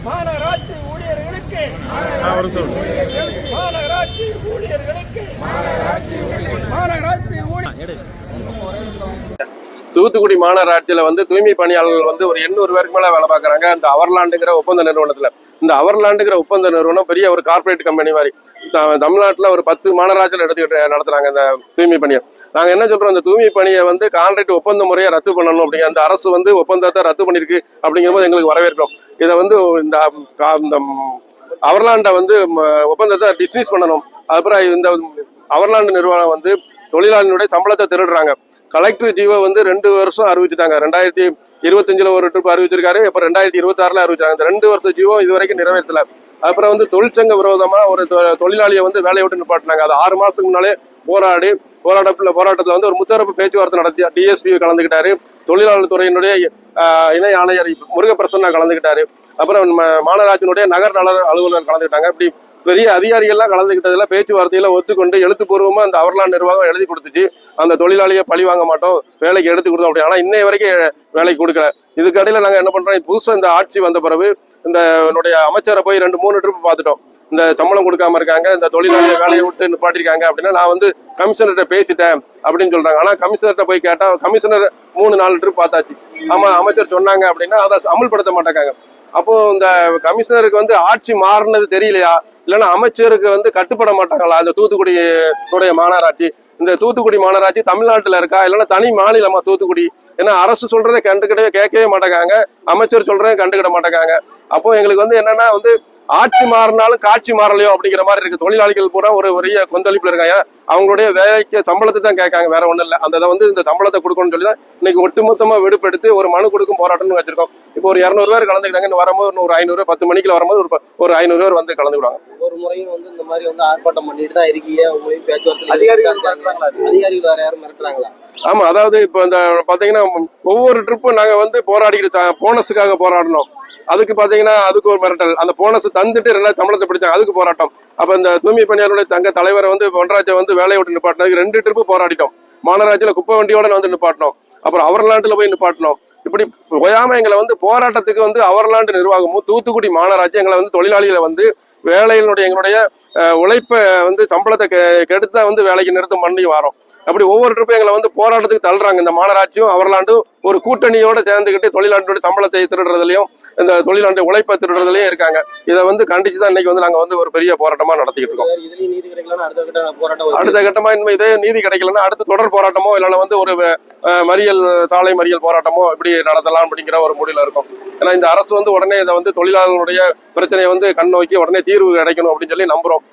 மாநகராட்சி ஊழியர்களுக்கு மாநகராட்சி ஊழியர்களுக்கு மாநகராட்சி ஊழியர் தூத்துக்குடி மாநகராட்சியில வந்து தூய்மை பணியாளர்கள் வந்து ஒரு 800 பேருக்கு மேல வேலை பார்க்கறாங்க. அந்த அவர்லாண்டுங்கிற ஒப்பந்த நிறுவனத்துல. இந்த அவர்லாண்டுங்கிற ஒப்பந்த நிறுவனம் பெரிய ஒரு கார்பரேட் கம்பெனி மாதிரி. தமிழ்நாட்டுல ஒரு 10 மாநகராட்சியில எடுத்துக்கிட்டு நடத்துறாங்க இந்த தூய்மை பணியை. நாங்க என்ன சொல்றோம், இந்த தூய்மை பணியை வந்து கான்ட்ராக்ட் ஒப்பந்த முறையை ரத்து பண்ணணும் அப்படிங்கிற அந்த அரசு வந்து ஒப்பந்தத்தை ரத்து பண்ணிருக்கு அப்படிங்கிற போது எங்களுக்கு வரவேற்கிறோம். இதை வந்து இந்த அவர்லாண்டை வந்து ஒப்பந்தத்தை டிஸ்மிஸ் பண்ணணும். அப்புறம் இந்த அவர்லாண்டு நிறுவனம் வந்து தொழிலாளிகளுடைய சம்பளத்தை திருடுறாங்க. கலெக்டர் ஜீவோ வந்து 2 வருஷம் அறிவிச்சுட்டாங்க. 2025 ஒரு ட்ரிப் அறிவிச்சிருக்காரு. அப்புறம் 2026 அறிவிச்சாங்க. இந்த 2 வருஷம் ஜீவோ இது வரைக்கும் நிறைவேற்றல. அப்புறம் வந்து தொழிற்சங்க விரோதமா ஒரு தொழிலாளியை வந்து வேலையை விட்டு நிப்பாட்டினாங்க. அது 6 மாசத்துக்கு முன்னாலே போராட்டத்துல வந்து ஒரு முத்தரப்பு பேச்சுவார்த்தை நடத்தி டிஎஸ்பி கலந்துக்கிட்டாரு. தொழிலாளர் துறையினுடைய இணை ஆணையர் முருகப்பிரசன்னா கலந்துக்கிட்டாரு. அப்புறம் மாநகராட்சியினுடைய நகர் நல அலுவலர் கலந்துக்கிட்டாங்க. இப்படி பெரிய அதிகாரிகள்லாம் கலந்துக்கிட்டதுல பேச்சுவார்த்தையில ஒத்துக்கொண்டு எழுத்துப்பூர்வமா அந்த அவர்லாண்டு நிர்வாகம் எழுதி கொடுத்துச்சு. அந்த தொழிலாளியை பழி வாங்க மாட்டோம், வேலைக்கு எடுத்து கொடுத்தோம் அப்படி. ஆனா இன்னைய வரைக்கும் வேலைக்கு கொடுக்கல. இதுக்கடையில நாங்க என்ன பண்றோம், புதுசா இந்த ஆட்சி வந்த பிறகு இந்த அமைச்சரை போய் 2-3 ட்ரிப் பார்த்துட்டோம். இந்த சம்பளம் கொடுக்காம இருக்காங்க, இந்த தொழிலாளியை வேலையை விட்டு நிப்பாட்டிருக்காங்க அப்படின்னா நான் வந்து கமிஷனர்கிட்ட பேசிட்டேன் அப்படின்னு சொல்றாங்க. ஆனா கமிஷனர்கிட்ட போய் கேட்டா கமிஷனர் 3-4 ட்ரிப் பார்த்தாச்சு. ஆமா அமைச்சர் சொன்னாங்க அப்படின்னா அதை அமல்படுத்த மாட்டாங்க. அப்போ இந்த கமிஷனருக்கு வந்து ஆட்சி மாறினது தெரியலையா, இல்லைன்னா அமைச்சருக்கு வந்து கட்டுப்பட மாட்டாங்களா இந்த தூத்துக்குடி மாநகராட்சி? இந்த தூத்துக்குடி மாநகராட்சி தமிழ்நாட்டுல இருக்கா, இல்லைன்னா தனி மாநிலமா தூத்துக்குடி? ஏன்னா அரசு சொல்றதை கேட்கவே மாட்டேங்காங்க, அமைச்சர் சொல்றதை கண்டுக்கிட மாட்டேங்காங்க. அப்போ எங்களுக்கு வந்து என்னன்னா வந்து ஆட்சி மாறினாலும் காட்சி மாறலையோ அப்படிங்கிற மாதிரி இருக்கு. தொழிலாளிகள் பூரா ஒரு பெரிய கொந்தளிப்புல இருக்காங்க. அவங்களுடைய வேலைக்கு சம்பளத்தை தான் கேட்காங்க, வேற ஒண்ணும் இல்லை. அந்த வந்து இந்த சம்பளத்தை கொடுக்கணும்னு சொல்லி தான் இன்னைக்கு ஒட்டுமொத்தமா விடுபெடுத்து ஒரு மனு கொடுக்கும் போராட்டம்னு வச்சிருக்கோம். இப்போ ஒரு 200 பேர் கலந்துக்கிட்டாங்க. இன்னும் வரும்போது ஒரு 500 10 மணிக்குள்ள வரும்போது ஒரு 500 பேர் வந்து கலந்துக்கிடுவாங்க. ஒரு முறையும் வந்து இந்த மாதிரி வந்து ஆர்ப்பாட்டம் பண்ணிட்டு தான் இருக்கீங்க. உங்களையும் பேச்சுவார்த்தை அதிகாரிகள் வேற யாரும் மிரட்டுறாங்களா? ஆமா, அதாவது இப்போ இந்த பாத்தீங்கன்னா ஒவ்வொரு ட்ரிப்பும் நாங்க வந்து போராடிக்கிட்டு போனஸுக்காக போராடணும். அதுக்கு பாத்தீங்கன்னா அதுக்கு ஒரு மிரட்டல். அந்த போனஸ் தந்துட்டு 2 சம்பளத்தை பிடிச்சாங்க, அதுக்கு போராட்டம். அப்ப இந்த தூய்மை பணியாளருடைய தங்க தலைவரை வந்து பொன்ராஜை வந்து வேலையை விட்டு நிப்பாட்டினதுக்கு 2 ட்ரிப்பு போராடிட்டோம். மாநகராட்சியில குப்பை வண்டியோட வந்து நிப்பாட்டினோம். அப்புறம் அவர்லாண்டுல போய் நிப்பாட்டினோம். இப்படி ஓயாம எங்களை வந்து போராட்டத்துக்கு வந்து அவர்லாண்டு நிர்வாகமும் தூத்துக்குடி மாநகராட்சி எங்களை வந்து தொழிலாளிகளை வந்து வேலையினுடைய எங்களுடைய உழைப்பை வந்து சம்பளத்தை கெடுத்தா வந்து வேலைக்கு நிறுத்தம் பண்ணி வரோம். அப்படி ஒவ்வொரு ட்ரிப்பும் எங்களை வந்து போராட்டத்துக்கு தள்ளுறாங்க. இந்த மாநகராட்சியும் அவர்லாண்டும் ஒரு கூட்டணியோட சேர்ந்துக்கிட்டு தொழிலாளர்களுடைய சம்பளத்தை திருடுறதுலையும் இந்த தொழிலாளருடைய உழைப்பை திருடுறதுலையும் இருக்காங்க. இதை வந்து கண்டிச்சு தான் இன்னைக்கு வந்து நாங்க வந்து ஒரு பெரிய போராட்டமா நடத்திக்கிட்டு இருக்கோம். அடுத்த கட்டமா இனிமே இதே நீதி கிடைக்கலன்னா அடுத்து தொடர் போராட்டமோ இல்லைன்னா வந்து ஒரு சாலை மறியல் போராட்டமோ இப்படி நடத்தலாம் அப்படிங்கிற ஒரு முடிவுல இருக்கும். ஏன்னா இந்த அரசு வந்து உடனே இதை வந்து தொழிலாளர்களுடைய பிரச்சனையை வந்து கண் நோக்கி உடனே தீர்வு கிடைக்கணும் அப்படின்னு சொல்லி நம்புறோம்.